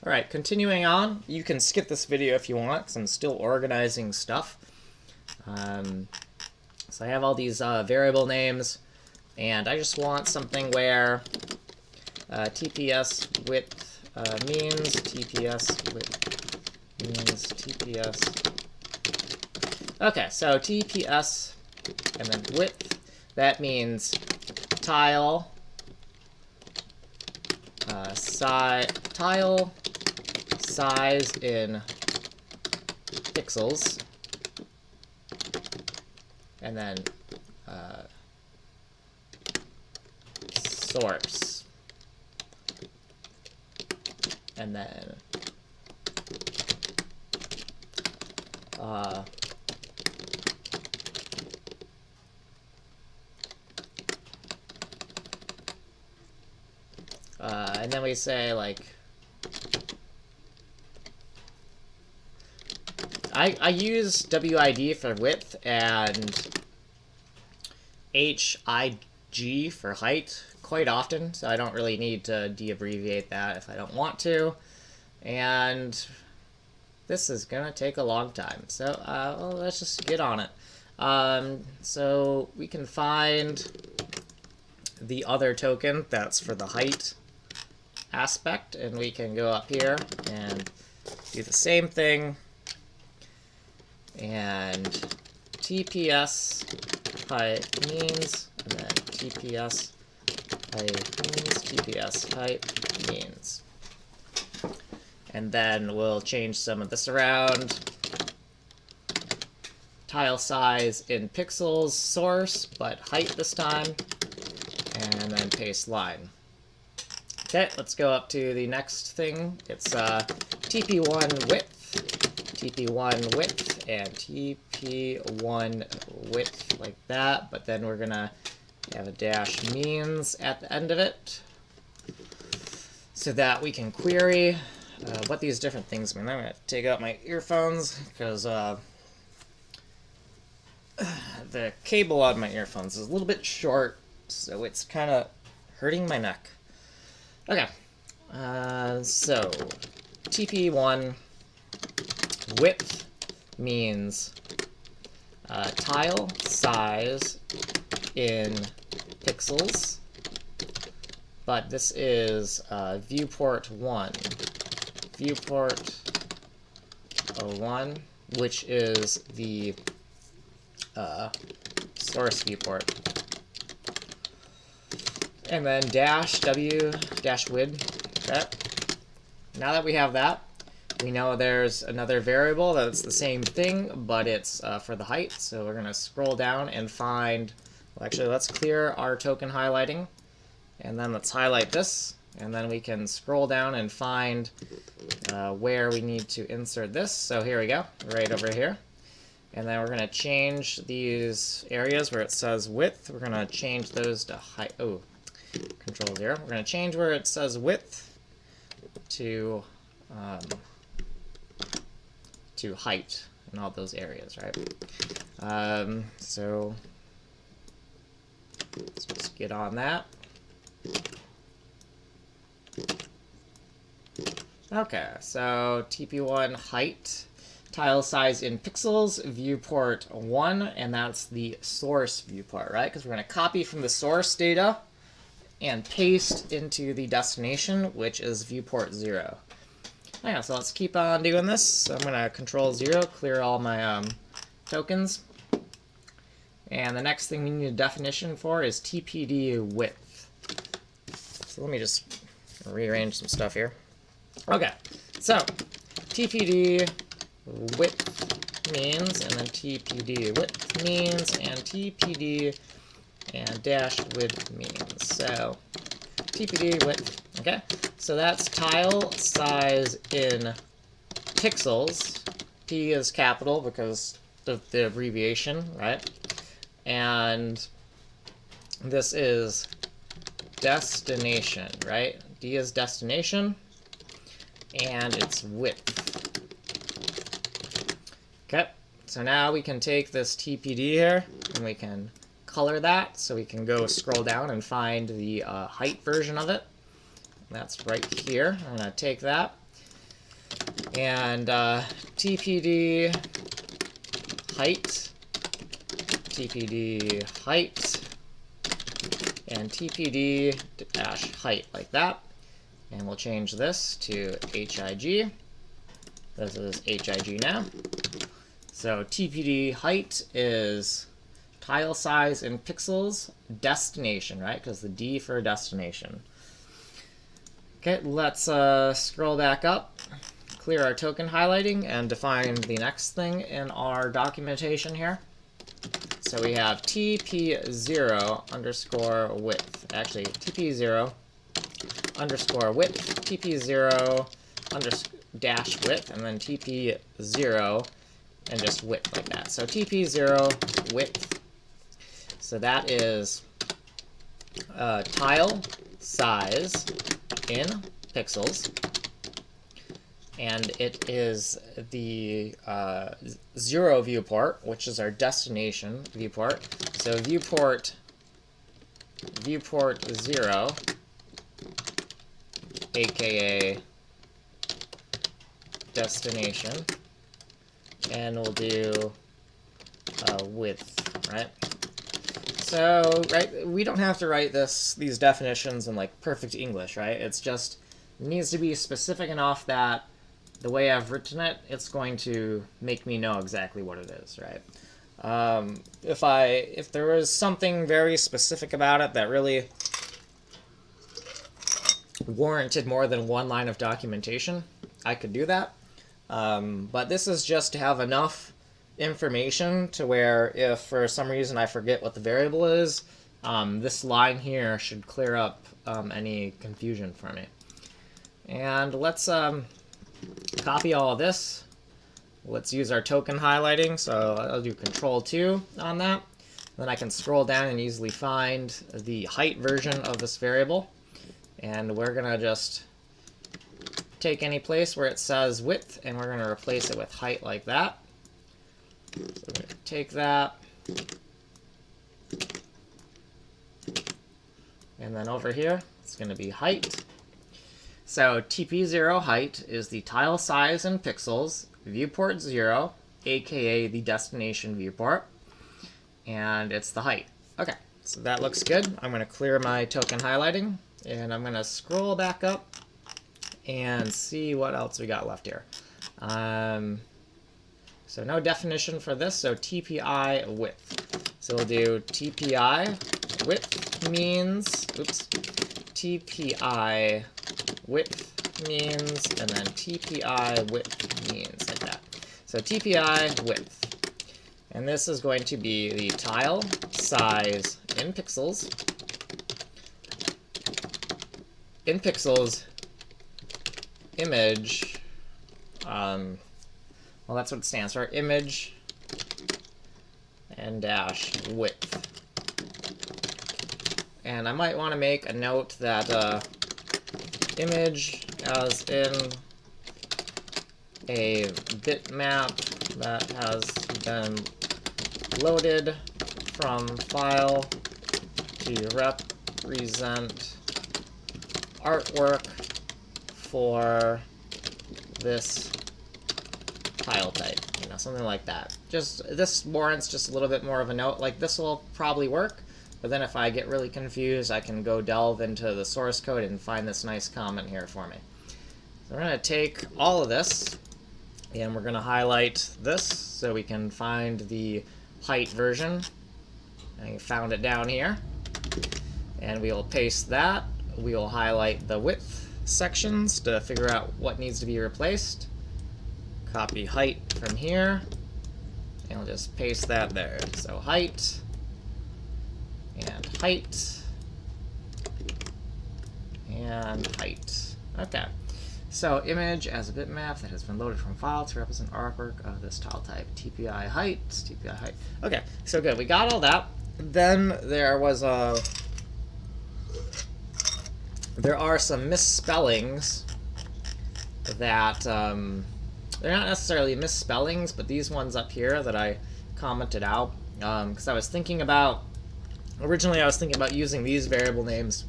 Alright, continuing on. You can skip this video if you want, because I'm still organizing stuff. So I have all these variable names, and I just want something where TPS width means TPS width means TPS. Okay, so TPS and then width, that means tile tile size in pixels, and then source, and then and then we say, like, I use WID for width and HIG for height quite often, so I don't really need to de-abbreviate that if I don't want to. And this is going to take a long time, so well, let's just get on it. So we can find the other token that's for the height aspect, and we can go up here and do the same thing, and TPS height means, and then TPS height means, TPS height means. And then we'll change some of this around. Tile size in pixels, source, but height this time, and then paste line. Okay, let's go up to the next thing. It's TP1 width, and TP1 width like that, but then we're gonna have a dash means at the end of it so that we can query what these different things mean. I'm gonna take out my earphones because the cable on my earphones is a little bit short, so it's kind of hurting my neck. Okay, so TP1 width means tile size in pixels, but this is viewport 1, viewport 1, which is the source viewport. And then dash W dash width. Okay. Now that we have that, we know there's another variable that's the same thing, but it's for the height. So we're going to scroll down and find, well, actually, let's clear our token highlighting. And then let's highlight this. And then we can scroll down and find where we need to insert this. So here we go, right over here. And then we're going to change these areas where it says width. We're going to change those to height. Oh, Control 0. We're going to change where it says width to height in all those areas, right? So let's just get on that. Okay, so TP1 height, tile size in pixels, viewport 1, and that's the source viewport, right? Because we're going to copy from the source data and paste into the destination, which is viewport 0. Yeah, so let's keep on doing this. So I'm going to Control 0, clear all my tokens. And the next thing we need a definition for is TPD width. So let me just rearrange some stuff here. Okay, so TPD width means, and then TPD width means, and TPD and dash width means. So TPD width, okay? So that's tile size in pixels. P is capital because of the abbreviation, right? And this is destination, right? D is destination, and it's width. Okay, so now we can take this TPD here, and we can color that, so we can go scroll down and find the height version of it. That's right here. I'm going to take that, And TPD height, TPD height, and TPD dash height, like that. And we'll change this to HIG. This is HIG now. So TPD height is tile size in pixels, destination, right? Because the D for destination. Okay, let's scroll back up, clear our token highlighting, and define the next thing in our documentation here. So we have TP0 underscore width. Actually, TP0 underscore width, TP0 dash width, and then TP0 and just width like that. So TP0 width. So that is tile size in pixels, and it is the 0 viewport, which is our destination viewport. So viewport 0, aka destination, and we'll do width, right? So, right, we don't have to write these definitions in like perfect English, right? It's just, it needs to be specific enough that the way I've written it, it's going to make me know exactly what it is, right? If there was something very specific about it that really warranted more than one line of documentation, I could do that. But this is just to have enough information to where if for some reason I forget what the variable is, this line here should clear up any confusion for me. And let's copy all of this. Let's use our token highlighting. So I'll do Control-2 on that. Then I can scroll down and easily find the height version of this variable. And we're going to just take any place where it says width, and we're going to replace it with height like that. So we're going to take that, and then over here, it's going to be height. So TP0 height is the tile size in pixels, viewport 0, aka the destination viewport, and it's the height. Okay, so that looks good. I'm going to clear my token highlighting, and I'm going to scroll back up and see what else we got left here. So no definition for this, so TPI width. So we'll do TPI width means, TPI width means, and then TPI width means, like that. So TPI width. And this is going to be the tile size in pixels. In pixels, image, well, that's what it stands for, image and dash width. And I might want to make a note that image as in a bitmap that has been loaded from file to represent artwork for this tile type, you know, something like that. Just, this warrants just a little bit more of a note. Like, this will probably work, but then if I get really confused, I can go delve into the source code and find this nice comment here for me. So we're going to take all of this, and we're going to highlight this so we can find the height version. I found it down here. And we will paste that. We will highlight the width sections to figure out what needs to be replaced. Copy height from here, and we'll just paste that there. So height, and height, and height. Okay. So image as a bitmap that has been loaded from file to represent artwork of this tile type. TPI height, TPI height. Okay, so good. We got all that. Then there was there are some misspellings that they're not necessarily misspellings, but these ones up here that I commented out, because I was thinking about, originally I was thinking about using these variable names,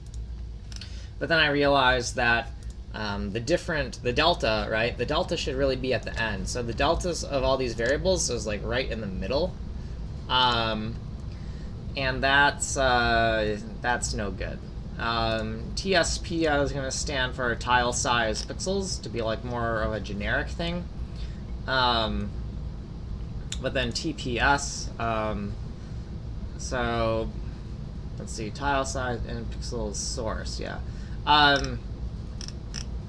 but then I realized that the delta, right? The delta should really be at the end. So the deltas of all these variables is like right in the middle. And that's no good. TSP I was going to stand for tile size pixels to be like more of a generic thing. But then TPS, so let's see, tile size and pixels source, yeah.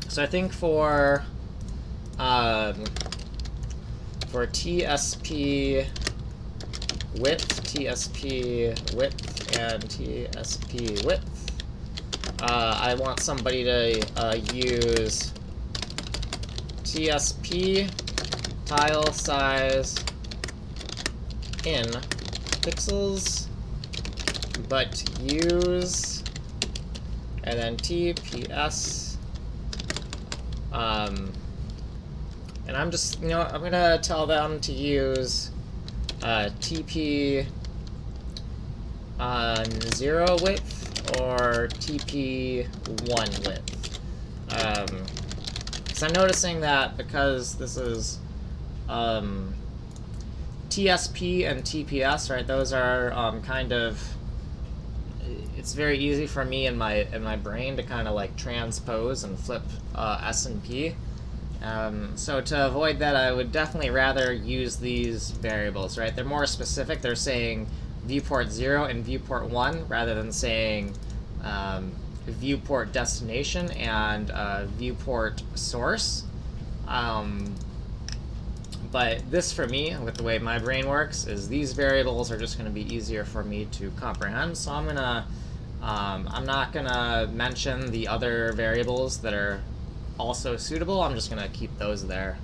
So I think for TSP width, and TSP width, I want somebody to use TSP tile size in pixels, but use, and then TPS, and I'm just, I'm gonna tell them to use TP 0 width or TP 1 width. Because I'm noticing that because this is TSP and TPS, right? Those are kind of, it's very easy for me in my brain to kind of like transpose and flip S and P. So to avoid that, I would definitely rather use these variables, right? They're more specific. They're saying viewport 0 and viewport 1 rather than saying viewport destination and viewport source. But this, for me, with the way my brain works, is these variables are just going to be easier for me to comprehend. So I'm not gonna mention the other variables that are also suitable. I'm just gonna keep those there,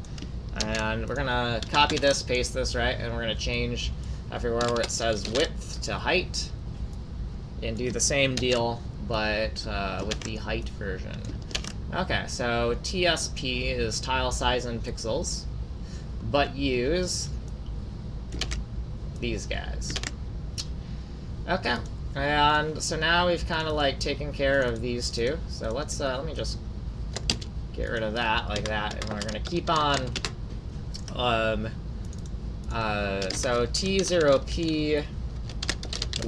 and we're gonna copy this, paste this, right, and we're gonna change everywhere where it says width to height, and do the same deal, but with the height version. Okay, so TSP is tile size in pixels, but use these guys. Okay, and so now we've kind of like taken care of these two. So let's let me just get rid of that like that, and we're gonna keep on. So T0P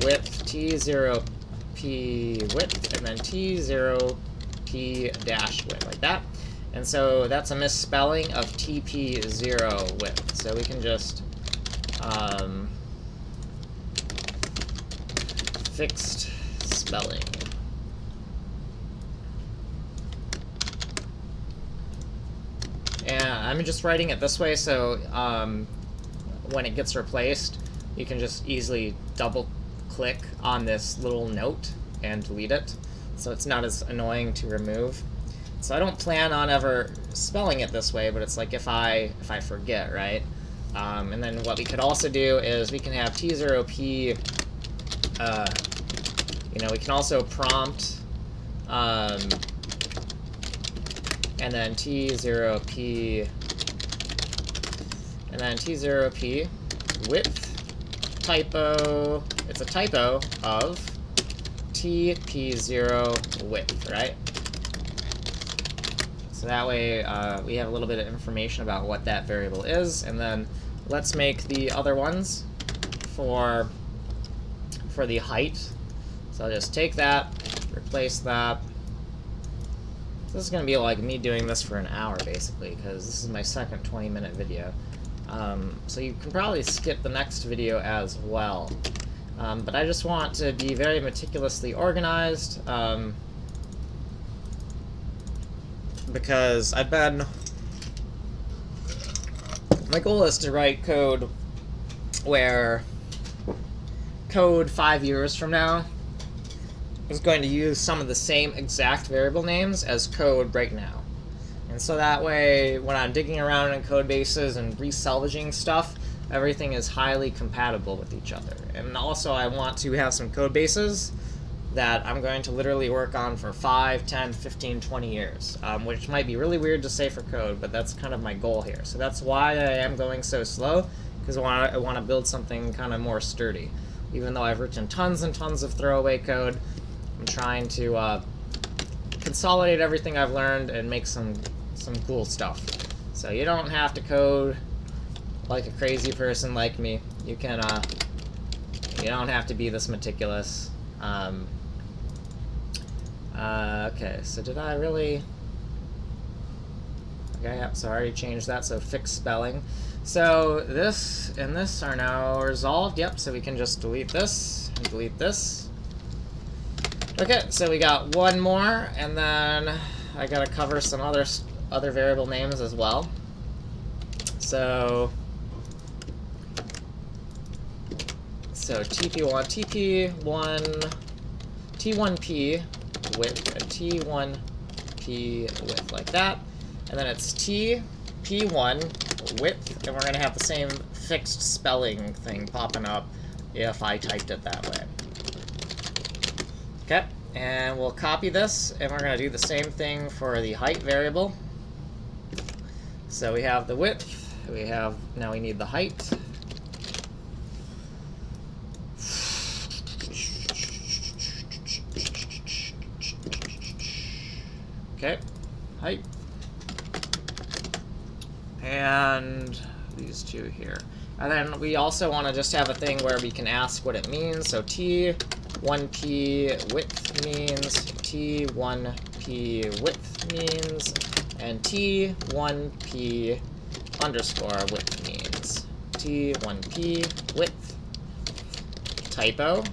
width, T0P width, and then T0P dash width, like that. And so that's a misspelling of TP0 width. So we can just fixed spelling. And I'm just writing it this way, so when it gets replaced, you can just easily double click on this little note and delete it, so it's not as annoying to remove. So I don't plan on ever spelling it this way, but it's like if I forget, right? And then what we could also do is we can have T0P, we can also prompt, and then T0P, and then T0P width typo, it's a typo of TP0 width, right? So that way we have a little bit of information about what that variable is, and then let's make the other ones for the height. So I'll just take that, replace that. So this is going to be like me doing this for an hour, basically, because this is my second 20-minute video. So you can probably skip the next video as well. But I just want to be very meticulously organized, because my goal is to write code where code 5 years from now is going to use some of the same exact variable names as code right now. And so that way, when I'm digging around in code bases and resalvaging stuff, everything is highly compatible with each other. And also I want to have some code bases that I'm going to literally work on for 5, 10, 15, 20 years, which might be really weird to say for code, but that's kind of my goal here. So that's why I am going so slow, because I want to build something kind of more sturdy. Even though I've written tons and tons of throwaway code, I'm trying to consolidate everything I've learned and make some cool stuff. So you don't have to code like a crazy person like me. You can you don't have to be this meticulous. Okay, so did I really? Okay, yep, so I already changed that, so fix spelling. So this and this are now resolved, yep, so we can just delete this and delete this. Okay, so we got one more, and then I gotta cover some other variable names as well. So TP1 T1P width and T1P width like that, and then it's TP1 width, and we're gonna have the same fixed spelling thing popping up if I typed it that way. Okay, and we'll copy this, and we're gonna do the same thing for the height variable. So we have the width, now we need the height. Okay, height. And these two here. And then we also want to just have a thing where we can ask what it means. So T1P width means, T1P width means, and T1P underscore width means. T1P width, typo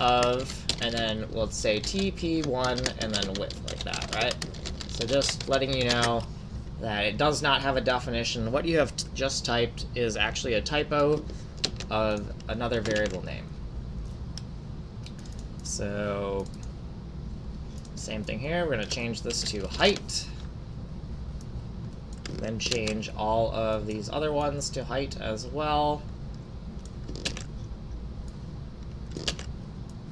of, and then we'll say TP1 and then width like that, right? So just letting you know that it does not have a definition. What you have just typed is actually a typo of another variable name. So same thing here, we're going to change this to height, then change all of these other ones to height as well.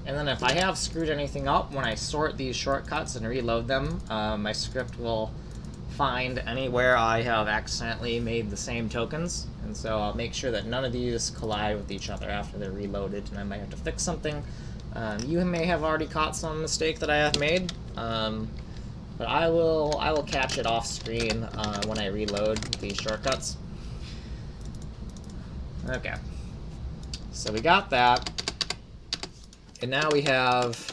And then if I have screwed anything up, when I sort these shortcuts and reload them, my script will find anywhere I have accidentally made the same tokens. And so I'll make sure that none of these collide with each other after they're reloaded, and I might have to fix something. You may have already caught some mistake that I have made, but I will catch it off screen when I reload these shortcuts. Okay, so we got that. And now we have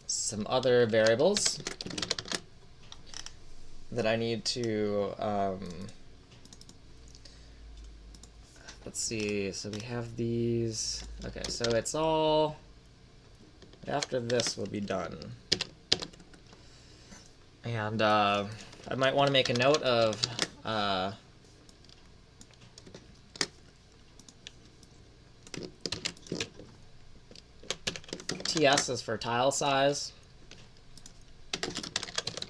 some other variables that I need to, let's see, so we have these, okay, so it's all, after this will be done. And I might want to make a note of, TS is for tile size.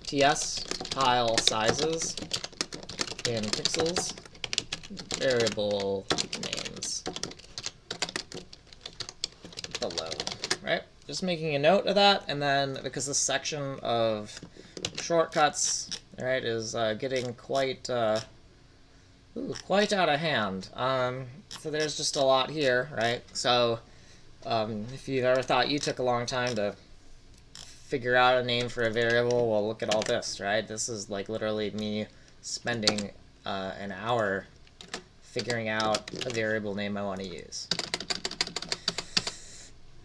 TS, tile sizes, in pixels, variable names below, right? Just making a note of that, and then because this section of shortcuts, right, is getting quite out of hand. So there's just a lot here, right? So if you've ever thought you took a long time to figure out a name for a variable, well, look at all this, right? This is like literally me spending an hour figuring out a variable name I want to use.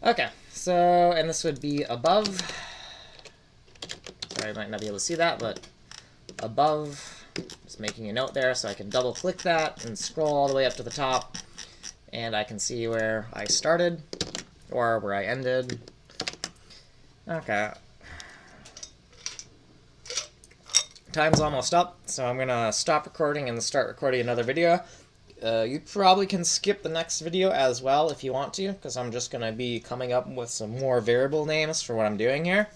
Okay, so, and this would be above. Sorry, I might not be able to see that, but above, just making a note there so I can double click that and scroll all the way up to the top, and I can see where I started or where I ended. Okay. Time's almost up, so I'm gonna stop recording and start recording another video. You probably can skip the next video as well if you want to, because I'm just gonna be coming up with some more variable names for what I'm doing here.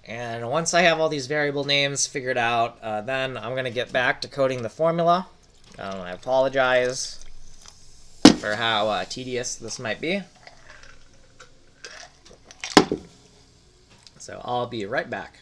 And once I have all these variable names figured out, then I'm gonna get back to coding the formula. I apologize for how tedious this might be. So I'll be right back.